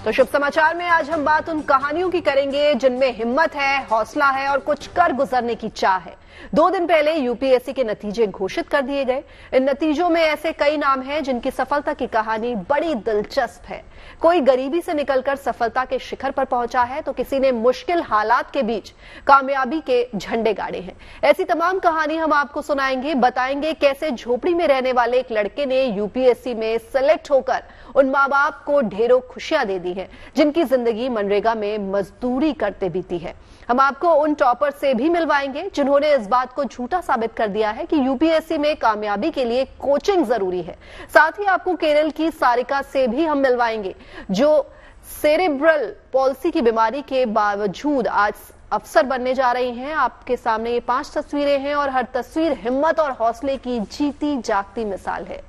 तो शुभ समाचार में आज हम बात उन कहानियों की करेंगे जिनमें हिम्मत है, हौसला है और कुछ कर गुजरने की चाह है। 2 दिन पहले यूपीएससी के नतीजे घोषित कर दिए गए। इन नतीजों में ऐसे कई नाम हैं जिनकी सफलता की कहानी बड़ी दिलचस्प है। कोई गरीबी से निकलकर सफलता के शिखर पर पहुंचा है तो किसी ने मुश्किल हालात के बीच कामयाबी के झंडे गाड़े हैं। ऐसी तमाम कहानी हम आपको सुनाएंगे, बताएंगे कैसे झोपड़ी में रहने वाले एक लड़के ने यूपीएससी में सेलेक्ट होकर उन माँ बाप को ढेरों खुशियां दे दी हैं जिनकी जिंदगी मनरेगा में मजदूरी करते बीती है। हम आपको उन टॉपर से भी मिलवाएंगे जिन्होंने इस बात को झूठा साबित कर दिया है कि यूपीएससी में कामयाबी के लिए कोचिंग जरूरी है। साथ ही आपको केरल की सारिका से भी हम मिलवाएंगे जो सेरेब्रल पॉलिसी की बीमारी के बावजूद आज अफसर बनने जा रही हैं। आपके सामने ये 5 तस्वीरें हैं और हर तस्वीर हिम्मत और हौसले की जीती जागती मिसाल है।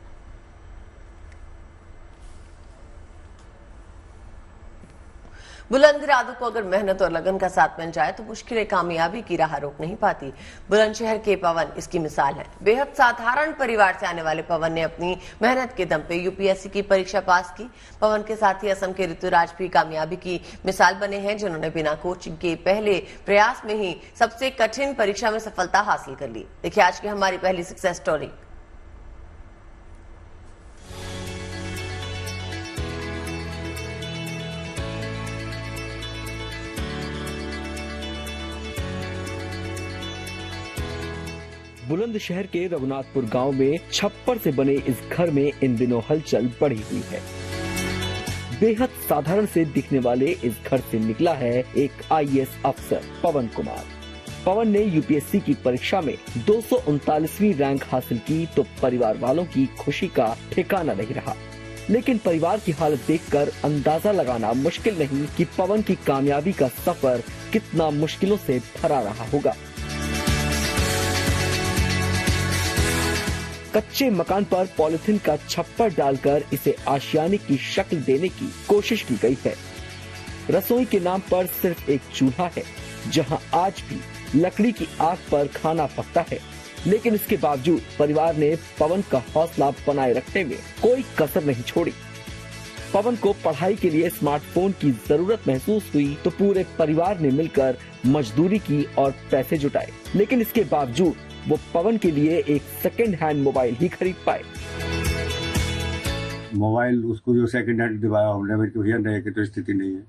बुलंद इरादों को अगर मेहनत और लगन का साथ मिल जाए तो मुश्किलें कामयाबी की राह रोक नहीं पाती। बुलंदशहर के पवन इसकी मिसाल है। बेहद साधारण परिवार से आने वाले पवन ने अपनी मेहनत के दम पे यूपीएससी की परीक्षा पास की। पवन के साथ ही असम के ऋतुराज भी कामयाबी की मिसाल बने हैं जिन्होंने बिना कोचिंग के पहले प्रयास में ही सबसे कठिन परीक्षा में सफलता हासिल कर ली। देखिए आज की हमारी पहली सक्सेस स्टोरी। बुलंदशहर के रघुनाथपुर गांव में छप्पर से बने इस घर में इन दिनों हलचल बढ़ी हुई है। बेहद साधारण से दिखने वाले इस घर से निकला है एक आईएएस अफसर पवन कुमार। पवन ने यूपीएससी की परीक्षा में 239वीं रैंक हासिल की तो परिवार वालों की खुशी का ठिकाना नहीं रहा। लेकिन परिवार की हालत देखकर अंदाजा लगाना मुश्किल नहीं कि पवन की कामयाबी का सफर कितना मुश्किलों से भरा रहा होगा। कच्चे मकान पर पॉलिथीन का छप्पर डालकर इसे आशियाने की शक्ल देने की कोशिश की गई है। रसोई के नाम पर सिर्फ एक चूल्हा है जहां आज भी लकड़ी की आग पर खाना पकता है। लेकिन इसके बावजूद परिवार ने पवन का हौसला बनाए रखने में कोई कसर नहीं छोड़ी। पवन को पढ़ाई के लिए स्मार्टफोन की जरूरत महसूस हुई तो पूरे परिवार ने मिलकर मजदूरी की और पैसे जुटाए। लेकिन इसके बावजूद वो पवन के लिए एक सेकंड हैंड मोबाइल ही खरीद पाए। मोबाइल उसको जो सेकंड हैंड दिवाया हमने, मेरी भैया नए की तो स्थिति नहीं है,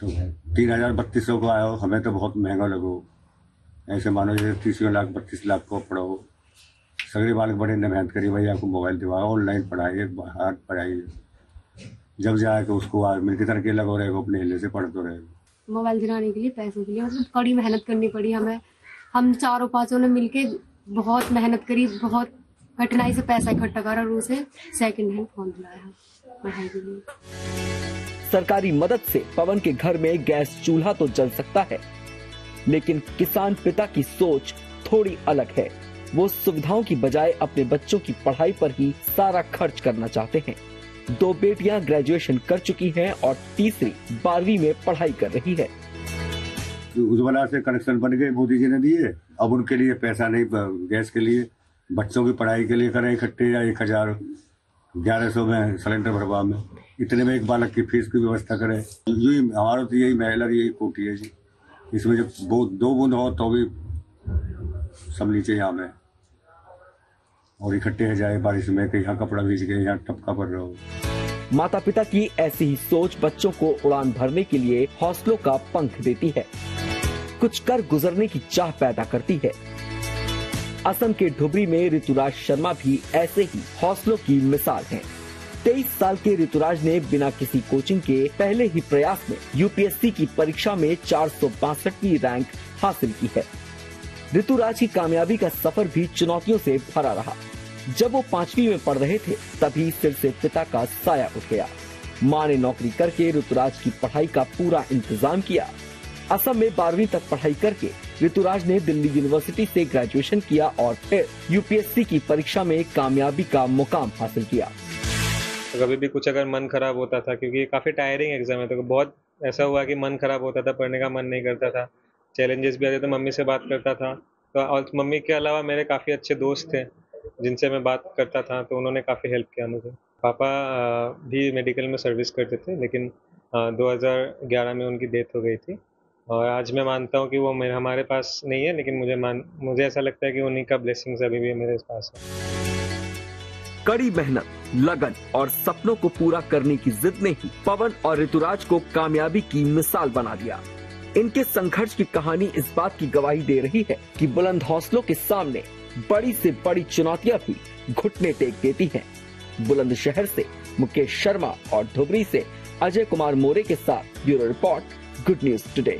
तो 3000-3200 को आया, हमें तो बहुत महंगा लगो। ऐसे मानो जैसे 30 लाख 32 लाख को पढ़ो। सगरे बालक बड़े ने मेहनत करी, भाई आपको मोबाइल दिवाया, ऑनलाइन पढ़ाई बाहर पढ़ाई, जब जाए तो उसको मिलके तरह के लगा रहेगा, अपने हिले से पढ़ तो रहेगा। मोबाइल दिलाने के लिए पैसों के लिए मतलब कड़ी मेहनत करनी पड़ी हमें। हम 4-5 ने मिलके बहुत मेहनत करी, बहुत कठिनाई से पैसा इकट्ठा करा और उसे सेकंड हैंड फोन दिलाया पढ़ाई के लिए। सरकारी मदद से पवन के घर में गैस चूल्हा तो जल सकता है, लेकिन किसान पिता की सोच थोड़ी अलग है। वो सुविधाओं की बजाय अपने बच्चों की पढ़ाई पर ही सारा खर्च करना चाहते हैं। 2 बेटियां ग्रेजुएशन कर चुकी हैं और तीसरी 12वीं में पढ़ाई कर रही है। उज्ज्वला से कनेक्शन बन गए, मोदी जी ने दिए। अब उनके लिए पैसा नहीं, गैस के लिए बच्चों की पढ़ाई के लिए करें इकट्ठे, या 1100 में सिलेंडर भरवा में, इतने में एक बालक की फीस की व्यवस्था करें। यही हमारा तो यही महिला यही कोटी है जी। इसमें जब 2 बूंद हो तो भी सब नीचे यहाँ में, और इकट्ठे है जाए बारिश में, कि यहाँ कपड़ा भीज गए, यहाँ टपका पड़ रहा हो। माता पिता की ऐसी ही सोच बच्चों को उड़ान भरने के लिए हौसलों का पंख देती है, कुछ कर गुजरने की चाह पैदा करती है। असम के धुबरी में ऋतुराज शर्मा भी ऐसे ही हौसलों की मिसाल हैं। 23 साल के ऋतुराज ने बिना किसी कोचिंग के पहले ही प्रयास में यूपीएससी की परीक्षा में 462वीं रैंक हासिल की है। ऋतुराज की कामयाबी का सफर भी चुनौतियों से भरा रहा। जब वो 5वीं में पढ़ रहे थे तभी सिर से पिता का साया उठ गया। माँ ने नौकरी करके ऋतुराज की पढ़ाई का पूरा इंतजाम किया। असम में 12वीं तक पढ़ाई करके ऋतुराज ने दिल्ली यूनिवर्सिटी से ग्रेजुएशन किया और फिर यूपीएससी की परीक्षा में कामयाबी का मुकाम हासिल किया। कभी भी कुछ अगर मन खराब होता था, क्योंकि काफी टायरिंग एग्जाम है, तो बहुत ऐसा हुआ कि मन खराब होता था, पढ़ने का मन नहीं करता था, चैलेंजेस भी आते तो मम्मी से बात करता था। तो और मम्मी के अलावा मेरे काफी अच्छे दोस्त थे जिनसे मैं बात करता था, तो उन्होंने काफी हेल्प किया मुझे। पापा भी मेडिकल में सर्विस करते थे, लेकिन 2011 में उनकी डेथ हो गई थी और आज मैं मानता हूँ कि वो हमारे पास नहीं है, लेकिन मुझे ऐसा लगता है कि उन्हीं का ब्लेसिंग्स अभी भी मेरे पास है। कड़ी मेहनत, लगन और सपनों को पूरा करने की जिद ने ही पवन और ऋतुराज को कामयाबी की मिसाल बना दिया। इनके संघर्ष की कहानी इस बात की गवाही दे रही है कि बुलंद हौसलों के सामने बड़ी से बड़ी चुनौतियां भी घुटने टेक देती हैं। बुलंदशहर से मुकेश शर्मा और धुबरी से अजय कुमार मोरे के साथ bureau report, good news today.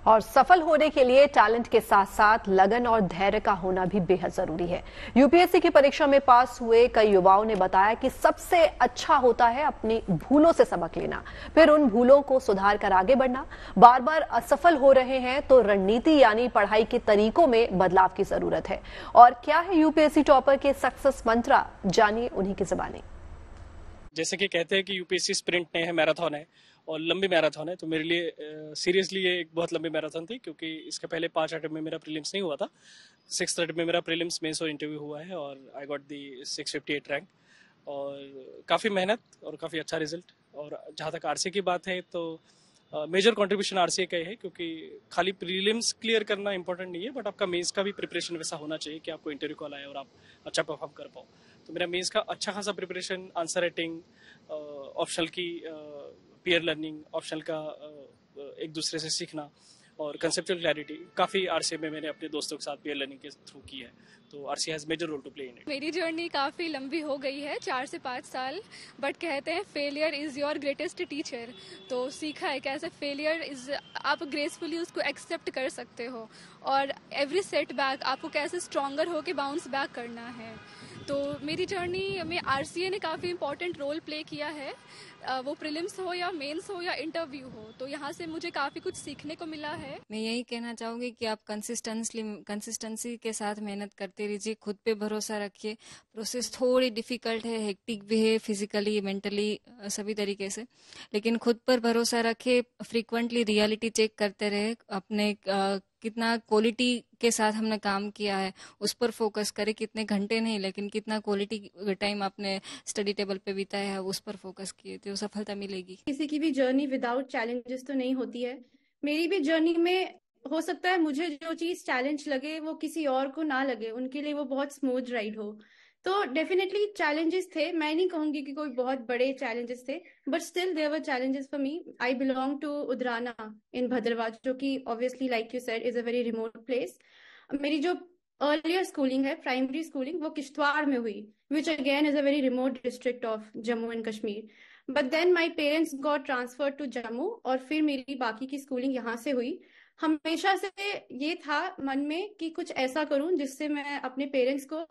और सफल होने के लिए टैलेंट के साथ साथ लगन और धैर्य का होना भी बेहद जरूरी है। यूपीएससी की परीक्षा में पास हुए कई युवाओं ने बताया कि सबसे अच्छा होता है अपनी भूलों से सबक लेना, फिर उन भूलों को सुधार कर आगे बढ़ना। बार बार असफल हो रहे हैं तो रणनीति यानी पढ़ाई के तरीकों में बदलाव की जरूरत है। और क्या है यूपीएससी टॉपर के सक्सेस मंत्र, जानिए उन्हीं की जुबानी। जैसे कि कहते हैं कि यूपीएससी स्प्रिंट नहीं है, मैराथन है और लंबी मैराथन है, तो मेरे लिए सीरियसली ये एक बहुत लंबी मैराथन थी, क्योंकि इसके पहले 5 अटेम्प्ट में मेरा प्रीलिम्स नहीं हुआ था। 6th अटेम्प्ट में मेरा प्रीलिम्स, मेंस और इंटरव्यू हुआ है और आई गॉट दी 658 रैंक और काफ़ी मेहनत और काफ़ी अच्छा रिजल्ट। और जहाँ तक आरसीए की बात है तो मेजर कंट्रीब्यूशन आरसीए का ही है, क्योंकि खाली प्रीलिम्स क्लियर करना इंपॉर्टेंट नहीं है, बट आपका मेंस का भी प्रिपरेशन वैसा होना चाहिए कि आपको इंटरव्यू कॉल आए और आप अच्छा परफॉर्म कर पाओ। तो मेरा मेंस का अच्छा खासा प्रिपरेशन, आंसर राइटिंग, ऑप्शनल की पीयर लर्निंग, ऑप्शनल का एक दूसरे से सीखना और कंसेप्चुअल क्लैरिटी काफ़ी आरसीए में मैंने अपने दोस्तों के साथ पीयर लर्निंग के थ्रू की है। तो RCA has major role to play in it. मेरी जर्नी काफ़ी लंबी हो गई है, 4 से 5 साल, बट कहते हैं failure is your greatest teacher. तो सीखा है कैसे फेलियर इज, आप ग्रेसफुली उसको एक्सेप्ट कर सकते हो और एवरी सेटबैक आपको कैसे स्ट्रॉन्गर हो के बाउंस बैक करना है। तो मेरी जर्नी में आरसीए ने काफ़ी इंपॉर्टेंट रोल प्ले किया है, वो प्रीलिम्स हो या मेंस हो या इंटरव्यू हो, तो यहाँ से मुझे काफ़ी कुछ सीखने को मिला है। मैं यही कहना चाहूँगी कि आप कंसिस्टेंसी के साथ मेहनत करते रहिए, खुद पे भरोसा रखिए। प्रोसेस थोड़ी डिफिकल्ट है, हेक्टिक भी है, फिजिकली, मेंटली, सभी तरीके से, लेकिन खुद पर भरोसा रखे, फ्रीक्वेंटली रियलिटी चेक करते रहे, अपने कितना क्वालिटी के साथ हमने काम किया है उस पर फोकस करें, कितने घंटे नहीं लेकिन कितना क्वालिटी टाइम आपने स्टडी टेबल पे बिताया है उस पर फोकस किए तो सफलता मिलेगी। किसी की भी जर्नी विदाउट चैलेंजेस तो नहीं होती है। मेरी भी जर्नी में हो सकता है मुझे जो चीज चैलेंज लगे वो किसी और को ना लगे, उनके लिए वो बहुत स्मूथ राइड हो। तो डेफिनेटली चैलेंजेस थे, मैं नहीं कहूंगी कि कोई बहुत बड़े चैलेंजेस थे, but still there were challenges for me. I belong to Udrana in Bhaderwah, जो कि obviously like you said is a very remote place. मेरी जो अर्लियर स्कूलिंग है, प्राइमरी स्कूलिंग, वो किश्तवाड़ में हुई, which again is a very remote district of Jammu and Kashmir. But then my parents got transfer to Jammu और फिर मेरी बाकी की स्कूलिंग यहाँ से हुई। हमेशा से ये था मन में कि कुछ ऐसा करूं जिससे मैं अपने पेरेंट्स को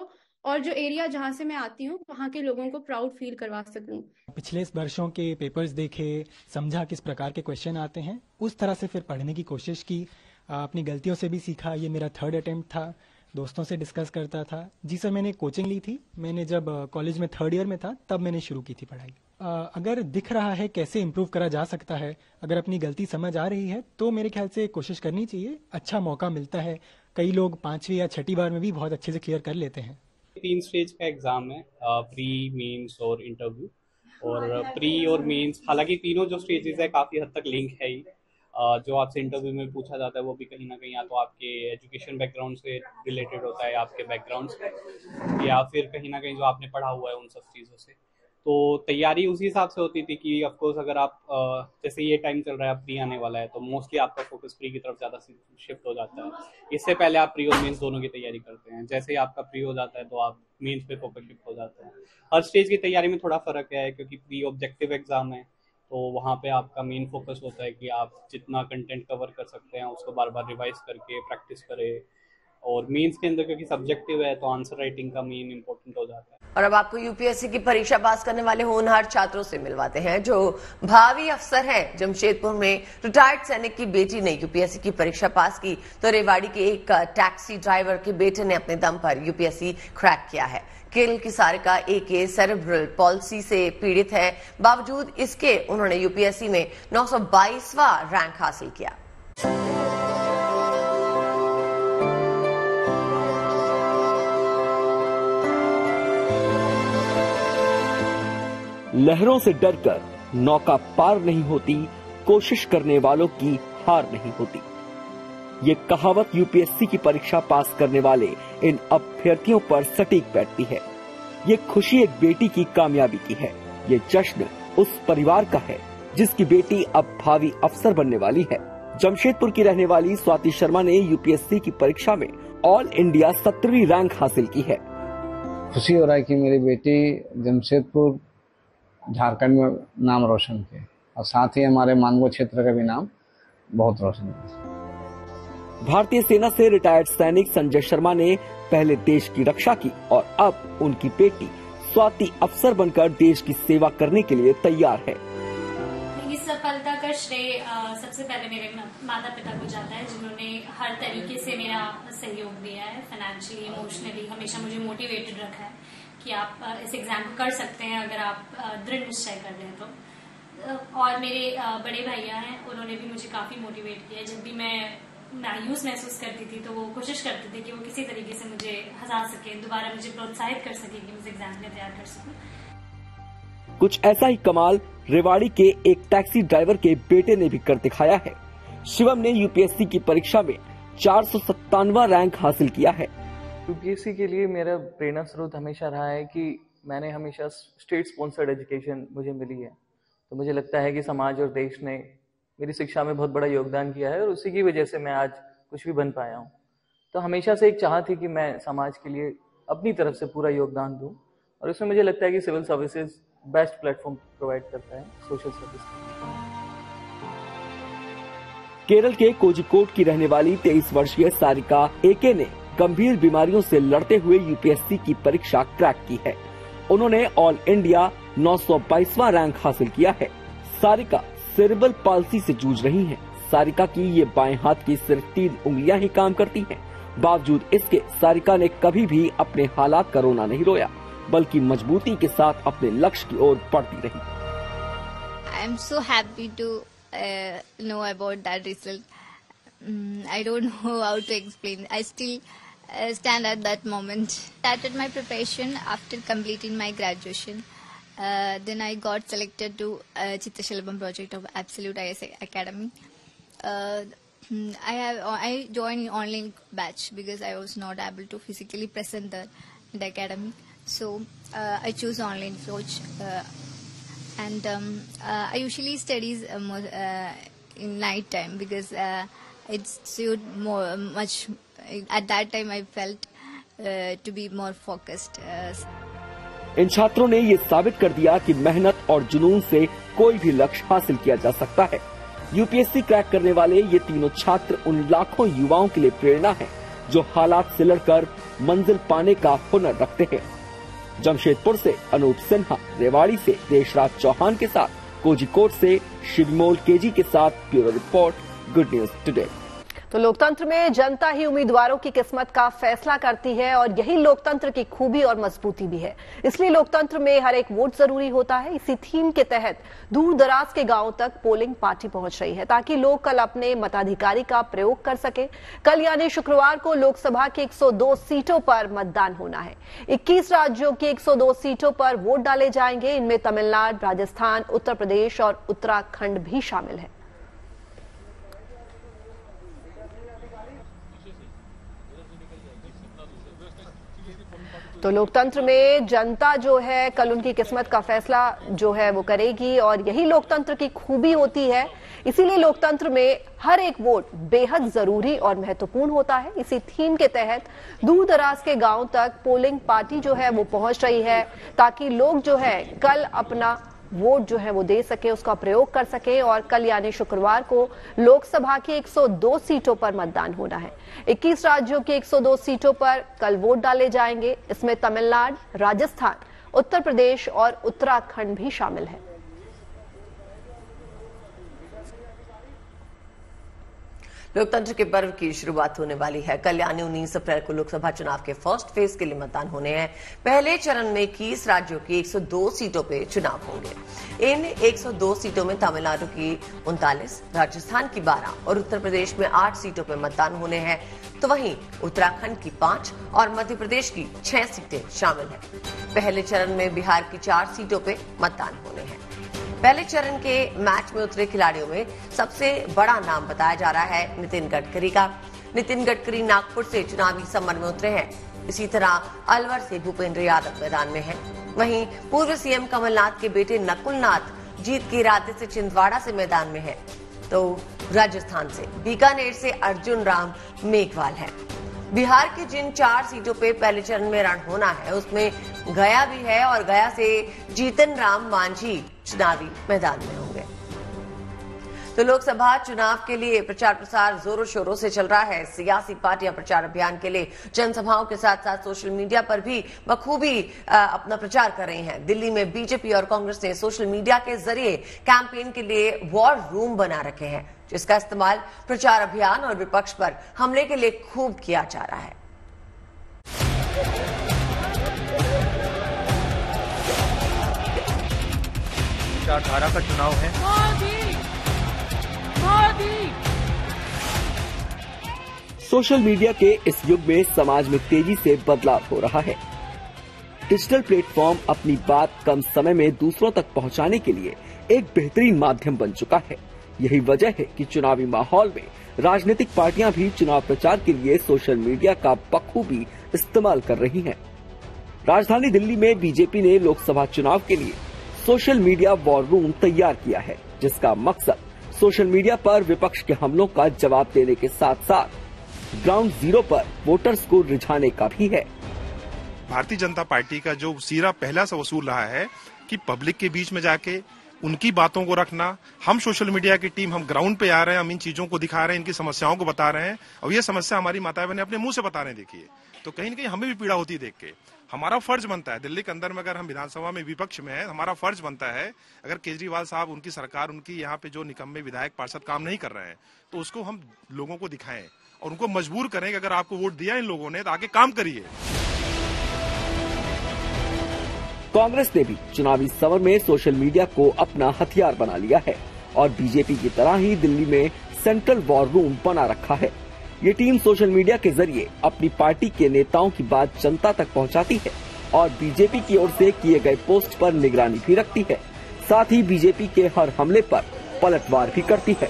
और जो एरिया जहाँ से मैं आती हूँ वहाँ के लोगों को प्राउड फील करवा सकूं। पिछले वर्षों के पेपर्स देखे, समझा किस प्रकार के क्वेश्चन आते हैं, उस तरह से फिर पढ़ने की कोशिश की, अपनी गलतियों से भी सीखा। ये मेरा 3rd अटेम्प्ट था, दोस्तों से डिस्कस करता था। जी सर, मैंने कोचिंग ली थी, मैंने जब कॉलेज में 3rd ईयर में था तब मैंने शुरू की थी पढ़ाई। अगर दिख रहा है कैसे इम्प्रूव करा जा सकता है, अगर अपनी गलती समझ आ रही है तो मेरे ख्याल से कोशिश करनी चाहिए। अच्छा मौका मिलता है, कई लोग 5वीं या 6ठी बार में भी बहुत अच्छे से क्लियर कर लेते हैं। 3 स्टेज का एग्जाम है, प्री, मेंस और इंटरव्यू। और प्री और मेंस, हालांकि तीनों जो स्टेजेस है काफ़ी हद तक लिंक है ही। जो आपसे इंटरव्यू में पूछा जाता है वो भी कहीं ना कहीं या तो आपके एजुकेशन बैकग्राउंड से रिलेटेड होता है, आपके बैकग्राउंड से, या फिर कहीं ना कहीं जो आपने पढ़ा हुआ है उन सब चीज़ों से। तो तैयारी उसी हिसाब से होती थी कि ऑफ कोर्स अगर आप जैसे ये टाइम चल रहा है, प्री आने वाला है, तो मोस्टली आपका फोकस प्री की तरफ ज़्यादा शिफ्ट हो जाता है। इससे पहले आप प्री और मेंस दोनों की तैयारी करते हैं, जैसे ही आपका प्री हो जाता है तो आप मेंस पे फोकस शिफ्ट हो जाते हैं। हर स्टेज की तैयारी में थोड़ा फर्क है, क्योंकि प्री ऑब्जेक्टिव एग्जाम है तो वहाँ पे आपका मेन फोकस होता है कि आप जितना कंटेंट कवर कर सकते हैं उसको बार बार रिवाइज करके प्रैक्टिस करें। और मेंस के अंदर क्योंकि सब्जेक्टिव है तो आंसर राइटिंग का मेन इंपॉर्टेंट हो जाता है। और अब आपको यूपीएससी की परीक्षा पास करने वाले होनहार छात्रों से मिलवाते हैं जो भावी अफसर हैं। जमशेदपुर में रिटायर्ड सैनिक की बेटी ने यूपीएससी की परीक्षा पास की तो रेवाड़ी के एक टैक्सी ड्राइवर के बेटे ने अपने दम पर यूपीएससी क्रैक किया है। केरल की सारिका एके सेरेब्रल पॉल्सी से पीड़ित है, बावजूद इसके उन्होंने यूपीएससी में 922वां रैंक हासिल किया। लहरों से डरकर नौका पार नहीं होती, कोशिश करने वालों की हार नहीं होती। ये कहावत यूपीएससी की परीक्षा पास करने वाले इन अभ्यर्थियों पर सटीक बैठती है। ये खुशी एक बेटी की कामयाबी की है। ये जश्न उस परिवार का है जिसकी बेटी अब भावी अफसर बनने वाली है। जमशेदपुर की रहने वाली स्वाति शर्मा ने यूपीएससी की परीक्षा में ऑल इंडिया 17वीं रैंक हासिल की है। खुशी हो रहा है कि मेरी बेटी जमशेदपुर झारखंड में नाम रोशन किया और साथ ही हमारे मानगो क्षेत्र का भी नाम बहुत रोशन किया। भारतीय सेना से रिटायर्ड सैनिक संजय शर्मा ने पहले देश की रक्षा की और अब उनकी बेटी स्वाति अफसर बनकर देश की सेवा करने के लिए तैयार है। इस सफलता का श्रेय सबसे पहले मेरे माता पिता को जाता है, जिन्होंने हर तरीके से मेरा सहयोग दिया है, फाइनेंशियली, इमोशनली, हमेशा मुझे मोटिवेटेड रखा है कि आप इस एग्जाम को कर सकते हैं अगर आप दृढ़ निश्चय कर रहे हैं तो। और मेरे बड़े भैया हैं, उन्होंने भी मुझे काफी मोटिवेट किया। जब भी मैं मायूस महसूस करती थी तो वो कोशिश करते थे कि वो किसी तरीके से मुझे हंसा सके, दोबारा मुझे प्रोत्साहित कर सके कि मैं इस एग्जाम के लिए तैयार कर सकूं। कुछ ऐसा ही कमाल रेवाड़ी के एक टैक्सी ड्राइवर के बेटे ने भी कर दिखाया है। शिवम ने यूपीएससी की परीक्षा में 497वां रैंक हासिल किया है। यूपीएससी के लिए मेरा प्रेरणा स्रोत हमेशा रहा है कि मैंने हमेशा स्टेट स्पॉन्सर्ड एजुकेशन मुझे मिली है, तो मुझे लगता है कि समाज और देश ने मेरी शिक्षा में बहुत बड़ा योगदान किया है और उसी की वजह से मैं आज कुछ भी बन पाया हूँ। तो हमेशा से एक चाह थी कि मैं समाज के लिए अपनी तरफ से पूरा योगदान दूं और इसमें मुझे लगता है कि civil services best platform provide करता है सोशल सर्विस। केरल के कोझिकोड की रहने वाली 23 वर्षीय सारिका एके ने गंभीर बीमारियों से लड़ते हुए यूपीएससी की परीक्षा क्रैक की है। उन्होंने ऑल इंडिया 922वां रैंक हासिल किया है। सारिका सेरेब्रल पाल्सी से जूझ रही हैं। सारिका की ये बाएं हाथ की सिर्फ 3 उंगलियां ही काम करती हैं। बावजूद इसके सारिका ने कभी भी अपने हालात का रोना नहीं रोया, बल्कि मजबूती के साथ अपने लक्ष्य की ओर बढ़ती रही। I am so happy to know about that result. I don't know how to explain. I still stand at that moment. Started my preparation after completing my graduation. Then I got selected to Chittashalabam project of Absolute IS Academy. I joined online batch because I was not able to physically present the academy. So I choose online coach, and I usually studies in night time because it suit much. At that time, I felt to be more focused. इन छात्रों ने ये साबित कर दिया कि मेहनत और जुनून से कोई भी लक्ष्य हासिल किया जा सकता है। यूपीएससी क्रैक करने वाले ये तीनों छात्र उन लाखों युवाओं के लिए प्रेरणा हैं, जो हालात से लड़कर मंजिल पाने का हुनर रखते हैं। जमशेदपुर से अनूप सिन्हा, रेवाड़ी से देशराज चौहान के साथ, कोझिकोड से शिवमोल केजी के साथ bureau report, good news today. तो लोकतंत्र में जनता ही उम्मीदवारों की किस्मत का फैसला करती है और यही लोकतंत्र की खूबी और मजबूती भी है। इसलिए लोकतंत्र में हर एक वोट जरूरी होता है। इसी थीम के तहत दूर दराज के गांवों तक पोलिंग पार्टी पहुंच रही है ताकि लोग कल अपने मताधिकारी का प्रयोग कर सके। कल यानी शुक्रवार को लोकसभा की 102 सीटों पर मतदान होना है। 21 राज्यों की 102 सीटों पर वोट डाले जाएंगे। इनमें तमिलनाडु, राजस्थान, उत्तर प्रदेश और उत्तराखंड भी शामिल है। तो लोकतंत्र में जनता जो है कल उनकी किस्मत का फैसला जो है वो करेगी और यही लोकतंत्र की खूबी होती है। इसीलिए लोकतंत्र में हर एक वोट बेहद जरूरी और महत्वपूर्ण होता है। इसी थीम के तहत दूर दराज के गांव तक पोलिंग पार्टी जो है वो पहुंच रही है ताकि लोग जो है कल अपना वोट जो है वो दे सके, उसका प्रयोग कर सके। और कल यानी शुक्रवार को लोकसभा की 102 सीटों पर मतदान होना है। 21 राज्यों की 102 सीटों पर कल वोट डाले जाएंगे। इसमें तमिलनाडु, राजस्थान, उत्तर प्रदेश और उत्तराखंड भी शामिल है। लोकतंत्र के पर्व की शुरुआत होने वाली है। कल यानी 19 अप्रैल को लोकसभा चुनाव के फर्स्ट फेज के लिए मतदान होने हैं। पहले चरण में 21 राज्यों की 102 सीटों पे चुनाव होंगे। इन 102 सीटों में तमिलनाडु की 39, राजस्थान की 12 और उत्तर प्रदेश में 8 सीटों पर मतदान होने हैं, तो वहीं उत्तराखंड की 5 और मध्य प्रदेश की 6 सीटें शामिल हैं। पहले चरण में बिहार की 4 सीटों पर मतदान होने हैं। पहले चरण के मैच में उतरे खिलाड़ियों में सबसे बड़ा नाम बताया जा रहा है नितिन गडकरी का। नितिन गडकरी नागपुर से चुनावी समर में उतरे हैं। इसी तरह अलवर से भूपेंद्र यादव मैदान में हैं। वहीं पूर्व सीएम कमलनाथ के बेटे नकुलनाथ जीत के इरादे से छिंदवाड़ा से मैदान में हैं। तो राजस्थान से बीकानेर से अर्जुन राम मेघवाल हैं। बिहार की जिन 4 सीटों पे पहले चरण में रण होना है उसमें गया भी है और गया से जीतन राम मांझी चुनावी मैदान में होंगे। तो लोकसभा चुनाव के लिए प्रचार प्रसार जोरों शोरों से चल रहा है। सियासी पार्टियां प्रचार अभियान के लिए जनसभाओं के साथ साथ सोशल मीडिया पर भी बखूबी अपना प्रचार कर रही हैं। दिल्ली में बीजेपी और कांग्रेस ने सोशल मीडिया के जरिए कैंपेन के लिए वॉर रूम बना रखे हैं, जिसका इस्तेमाल प्रचार अभियान और विपक्ष पर हमले के लिए खूब किया जा रहा है। विचारधारा का चुनाव है। सोशल मीडिया के इस युग में समाज में तेजी से बदलाव हो रहा है। डिजिटल प्लेटफॉर्म अपनी बात कम समय में दूसरों तक पहुंचाने के लिए एक बेहतरीन माध्यम बन चुका है। यही वजह है कि चुनावी माहौल में राजनीतिक पार्टियां भी चुनाव प्रचार के लिए सोशल मीडिया का बखूबी इस्तेमाल कर रही हैं। राजधानी दिल्ली में बीजेपी ने लोकसभा चुनाव के लिए सोशल मीडिया वॉर रूम तैयार किया है, जिसका मकसद सोशल मीडिया पर विपक्ष के हमलों का जवाब देने के साथ साथ ग्राउंड जीरो पर वोटर्स को रिझाने का भी है। भारतीय जनता पार्टी का जो सीरा पहला से वसूल रहा है कि पब्लिक के बीच में जाके उनकी बातों को रखना। हम सोशल मीडिया की टीम हम ग्राउंड पे आ रहे हैं, हम इन चीजों को दिखा रहे हैं, इनकी समस्याओं को बता रहे हैं और ये समस्या हमारी माता बहनें अपने मुंह से बता रहे हैं। देखिए, तो कहीं न कहीं हमें भी पीड़ा होती है देख के। हमारा फर्ज बनता है दिल्ली के अंदर में, अगर हम विधानसभा में विपक्ष में है, हमारा फर्ज बनता है अगर केजरीवाल साहब, उनकी सरकार, उनकी यहाँ पे जो निकम्मे विधायक पार्षद काम नहीं कर रहे हैं तो उसको हम लोगों को दिखाएं और उनको मजबूर करें कि अगर आपको वोट दिया इन लोगों ने तो आगे काम करिए। कांग्रेस ने भी चुनावी समर में सोशल मीडिया को अपना हथियार बना लिया है और बीजेपी की तरह ही दिल्ली में सेंट्रल वॉर रूम बना रखा है। ये टीम सोशल मीडिया के जरिए अपनी पार्टी के नेताओं की बात जनता तक पहुंचाती है और बीजेपी की ओर से किए गए पोस्ट पर निगरानी भी रखती है। साथ ही बीजेपी के हर हमले पर पलटवार भी करती है।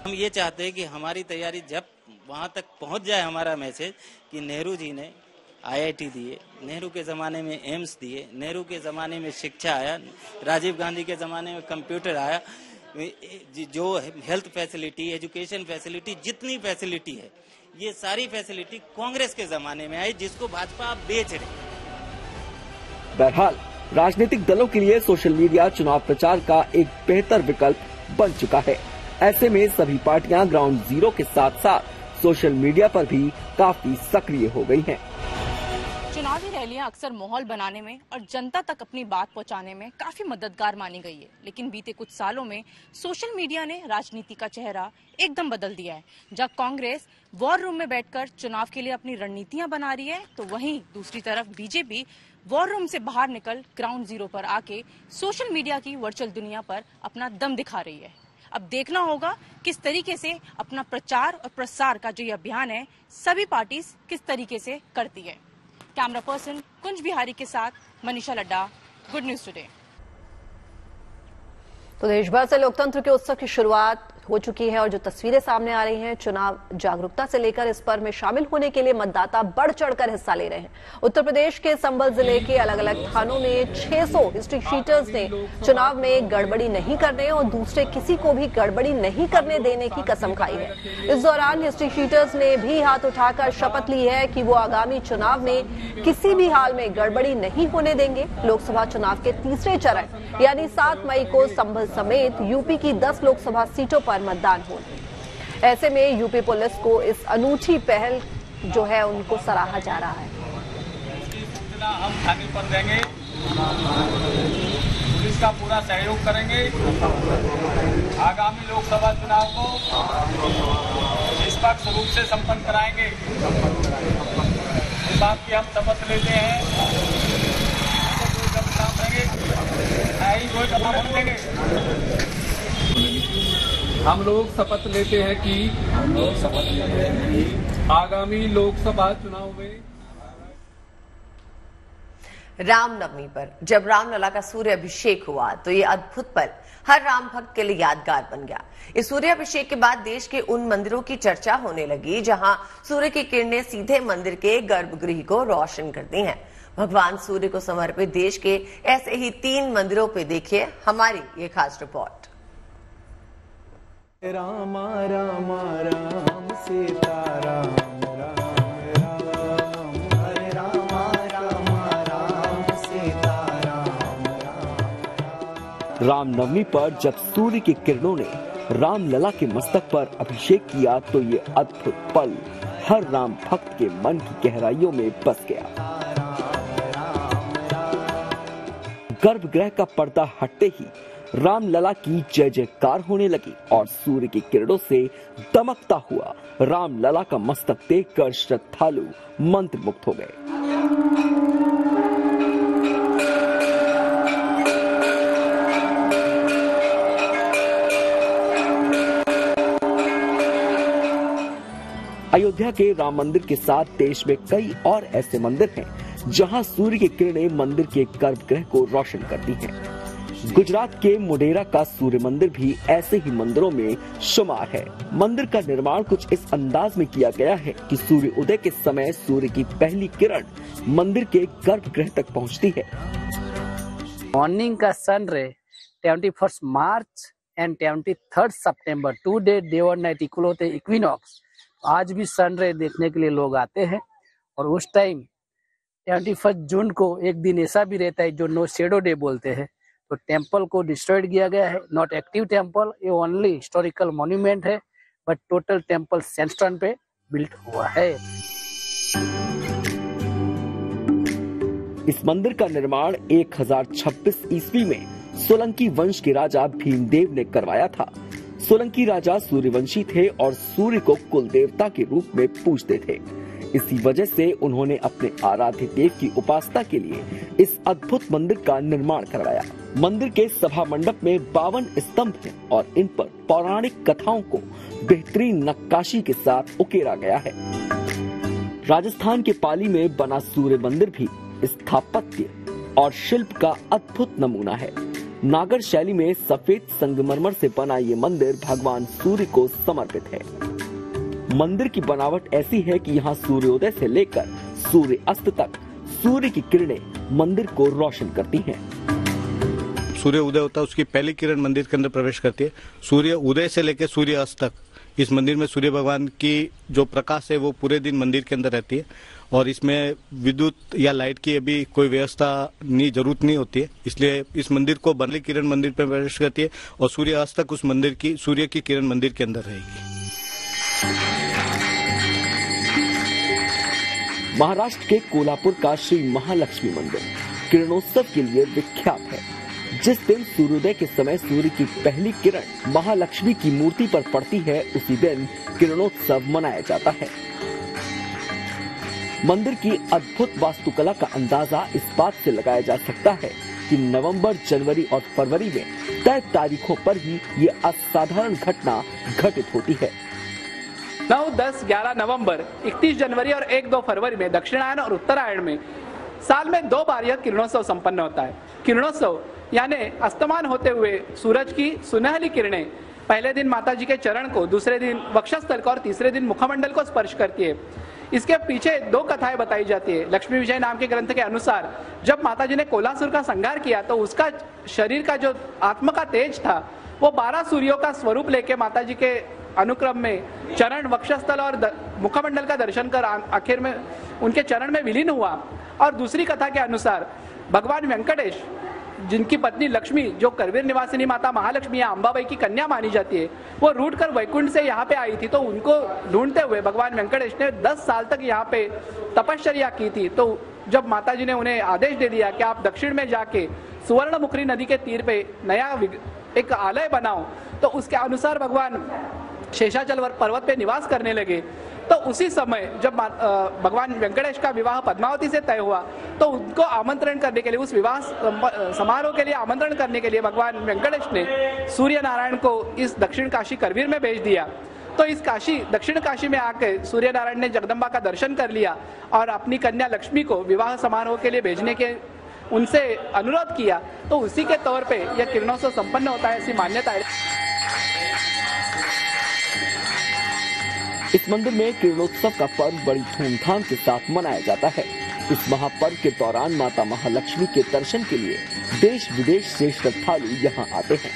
हम ये चाहते हैं कि हमारी तैयारी जब वहां तक पहुंच जाए, हमारा मैसेज कि नेहरू जी ने IIT दिए, नेहरू के जमाने में एम्स दिए, नेहरू के जमाने में शिक्षा आया, राजीव गांधी के जमाने में कंप्यूटर आया, जो हेल्थ फैसिलिटी, एजुकेशन फैसिलिटी, जितनी फैसिलिटी है ये सारी फैसिलिटी कांग्रेस के जमाने में आई, जिसको भाजपा आप बेच रहे। बहरहाल राजनीतिक दलों के लिए सोशल मीडिया चुनाव प्रचार का एक बेहतर विकल्प बन चुका है। ऐसे में सभी पार्टियां ग्राउंड जीरो के साथ साथ सोशल मीडिया पर भी काफी सक्रिय हो गई हैं। चुनावी रैलियां अक्सर माहौल बनाने में और जनता तक अपनी बात पहुंचाने में काफी मददगार मानी गई है, लेकिन बीते कुछ सालों में सोशल मीडिया ने राजनीति का चेहरा एकदम बदल दिया है। जब कांग्रेस वॉर रूम में बैठकर चुनाव के लिए अपनी रणनीतियां बना रही है, तो वहीं दूसरी तरफ बीजेपी वॉर रूम से बाहर निकल ग्राउंड जीरो पर आके सोशल मीडिया की वर्चुअल दुनिया पर अपना दम दिखा रही है। अब देखना होगा किस तरीके से अपना प्रचार और प्रसार का जो ये अभियान है सभी पार्टी किस तरीके से करती है। कैमरा पर्सन कुंज बिहारी के साथ Manisha Ladda, good news today. तो देश भर से लोकतंत्र के उत्सव की शुरुआत हो चुकी है और जो तस्वीरें सामने आ रही हैं चुनाव जागरूकता से लेकर इस पर्व में शामिल होने के लिए मतदाता बढ़ चढ़कर हिस्सा ले रहे हैं। उत्तर प्रदेश के संभल जिले के अलग अलग थानों में 600 हिस्ट्री शीटर्स ने चुनाव में गड़बड़ी नहीं करने और दूसरे किसी को भी गड़बड़ी नहीं करने देने की कसम खाई है। इस दौरान हिस्ट्री शीटर्स ने भी हाथ उठाकर शपथ ली है कि वो आगामी चुनाव में किसी भी हाल में गड़बड़ी नहीं होने देंगे। लोकसभा चुनाव के तीसरे चरण यानी 7 मई को संभल समेत यूपी की 10 लोकसभा सीटों पर मतदान होने। ऐसे में यूपी पुलिस को इस अनूठी पहल जो है उनको सराहा जा रहा है। हम खाने पर देंगे, पुलिस का पूरा सहयोग करेंगे। आगामी लोकसभा चुनाव को निष्पक्ष रूप से संपन्न कराएंगे। इस बात की हम शपथ लेते हैं। भाई कोई कथा बोलेंगे। हम लोग शपथ लेते हैं कि आगामी लोकसभा चुनाव में रामनवमी पर जब रामलला का सूर्य अभिषेक हुआ तो ये अद्भुत पल हर राम भक्त के लिए यादगार बन गया। इस सूर्याभिषेक के बाद देश के उन मंदिरों की चर्चा होने लगी जहां सूर्य की किरणें सीधे मंदिर के गर्भगृह को रोशन करती हैं। भगवान सूर्य को समर्पित देश के ऐसे ही 3 मंदिरों पे देखिए हमारी ये खास रिपोर्ट। राम राम राम सीताराम राम राम हरे राम राम राम सीताराम राम। रामनवमी पर जब सूर्य की किरणों ने रामलला के मस्तक पर अभिषेक किया तो ये अद्भुत पल हर राम भक्त के मन की गहराइयों में बस गया। गर्भगृह का पर्दा हटते ही रामलला की जय जयकार होने लगी और सूर्य की किरणों से दमकता हुआ रामलला का मस्तक देखकर श्रद्धालु मंत्रमुग्ध हो गए। अयोध्या के राम मंदिर के साथ देश में कई और ऐसे मंदिर हैं जहां सूर्य की किरणें मंदिर के गर्भगृह को रोशन करती हैं। गुजरात के मोढेरा का सूर्य मंदिर भी ऐसे ही मंदिरों में शुमार है। मंदिर का निर्माण कुछ इस अंदाज में किया गया है कि सूर्य उदय के समय सूर्य की पहली किरण मंदिर के गर्भगृह तक पहुंचती है। मॉर्निंग का सन रे 21 मार्च एंड 23 सितंबर 2 डे डे और नाइट इक्वल होते इक्विनॉक्स। आज भी सन रे देखने के लिए लोग आते हैं और उस टाइम 21 जून को एक दिन ऐसा भी रहता है जो नो शेडो डे बोलते हैं। तो टेम्पल को डिस्ट्रॉयड किया गया है, नॉट एक्टिव टेम्पल, ये ओनली हिस्टोरिकल मॉन्यूमेंट है, बट टोटल टेम्पल सैंडस्टोन पे बिल्ट हुआ है। इस मंदिर का निर्माण 1026 ईस्वी में सोलंकी वंश के राजा भीमदेव ने करवाया था। सोलंकी राजा सूर्यवंशी थे और सूर्य को कुल देवता के रूप में पूजते थे। इसी वजह से उन्होंने अपने आराध्य देव की उपासना के लिए इस अद्भुत मंदिर का निर्माण करवाया। मंदिर के सभा मंडप में 52 स्तंभ हैं और इन पर पौराणिक कथाओं को बेहतरीन नक्काशी के साथ उकेरा गया है। राजस्थान के पाली में बना सूर्य मंदिर भी स्थापत्य और शिल्प का अद्भुत नमूना है। नागर शैली में सफेद संगमरमर से बना ये मंदिर भगवान सूर्य को समर्पित है। मंदिर की बनावट ऐसी है कि यहाँ सूर्योदय से लेकर सूर्य अस्त तक सूर्य की किरणें मंदिर को रोशन करती हैं। सूर्य उदय होता है, उसकी पहली किरण मंदिर के अंदर प्रवेश करती है। सूर्य उदय से लेकर सूर्य अस्त तक इस मंदिर में सूर्य भगवान की जो प्रकाश है वो पूरे दिन मंदिर के अंदर रहती है और इसमें विद्युत या लाइट की अभी कोई व्यवस्था जरूरत नहीं होती है। इसलिए इस मंदिर को पहली किरण मंदिर में प्रवेश करती है और सूर्य अस्त तक उस मंदिर की सूर्य की किरण मंदिर के अंदर रहेगी। महाराष्ट्र के कोल्हापुर का श्री महालक्ष्मी मंदिर किरणोत्सव के लिए विख्यात है। जिस दिन सूर्योदय के समय सूर्य की पहली किरण महालक्ष्मी की मूर्ति पर पड़ती है, उसी दिन किरणोत्सव मनाया जाता है। मंदिर की अद्भुत वास्तुकला का अंदाजा इस बात से लगाया जा सकता है कि नवंबर, जनवरी और फरवरी में तय तारीखों पर ही ये असाधारण घटना घटित होती है। 9, 10, 11 नवंबर, 31 जनवरी और 1-2 फरवरी में दक्षिणायन और उत्तरायण में साल में 2 बार यह किरणोत्सव संपन्न होता है। किरणोत्सव यानी अस्तमान होते हुए सूरज की सुनहली किरणें पहले दिन माता जी के चरण को, दूसरे दिन वक्षस्थल को और तीसरे दिन मुखमंडल को स्पर्श करती है। इसके पीछे 2 कथाएं बताई जाती है। लक्ष्मी विजय नाम के ग्रंथ के अनुसार जब माता जी ने कोलासुर का संहार किया तो उसका शरीर का जो आत्मा का तेज था वो 12 सूर्यों का स्वरूप लेके माता जी के अनुक्रम में चरण, वक्षस्थल और मुखमंडल का दर्शन कर आखिर में उनके चरण में विलीन हुआ। और दूसरी कथा के अनुसार भगवान वेंकटेश, जिनकी पत्नी लक्ष्मी जो करवीर निवासिनी माता महालक्ष्मी या अंबाबाई की कन्या मानी जाती है, वो रूट कर वैकुंठ से यहाँ पे आई थी। तो उनको ढूंढते हुए भगवान वेंकटेश ने 10 साल तक यहाँ पे तपश्चर्या की थी। तो जब माता जी ने उन्हें आदेश दे दिया कि आप दक्षिण में जाके सुवर्णमुखी नदी के तीर पे नया एक आलय बनाओ, तो उसके अनुसार भगवान शेषाचल पर्वत पे निवास करने लगे। तो उसी समय जब भगवान वेंकटेश का विवाह पद्मावती से तय हुआ तो उनको आमंत्रण करने के लिए, उस विवाह समारोह के लिए आमंत्रण करने के लिए भगवान वेंकटेश ने सूर्य नारायण को इस दक्षिण काशी करवीर में भेज दिया। तो इस दक्षिण काशी में आकर सूर्य नारायण ने जगदम्बा का दर्शन कर लिया और अपनी कन्या लक्ष्मी को विवाह समारोह के लिए भेजने के उनसे अनुरोध किया। तो उसी के तौर पे यह किरणोत्सव संपन्न होता है, ऐसी मान्यता है। इस मंदिर में किरणोत्सव का पर्व बड़ी धूमधाम के साथ मनाया जाता है। इस महापर्व के दौरान माता महालक्ष्मी के दर्शन के लिए देश विदेश से श्रद्धालु यहाँ आते हैं।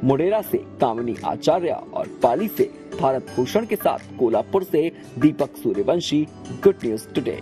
मुडेरा से कामिनी आचार्य और पाली से भारत भूषण के साथ कोल्हापुर से दीपक सूर्यवंशी, गुड न्यूज टुडे।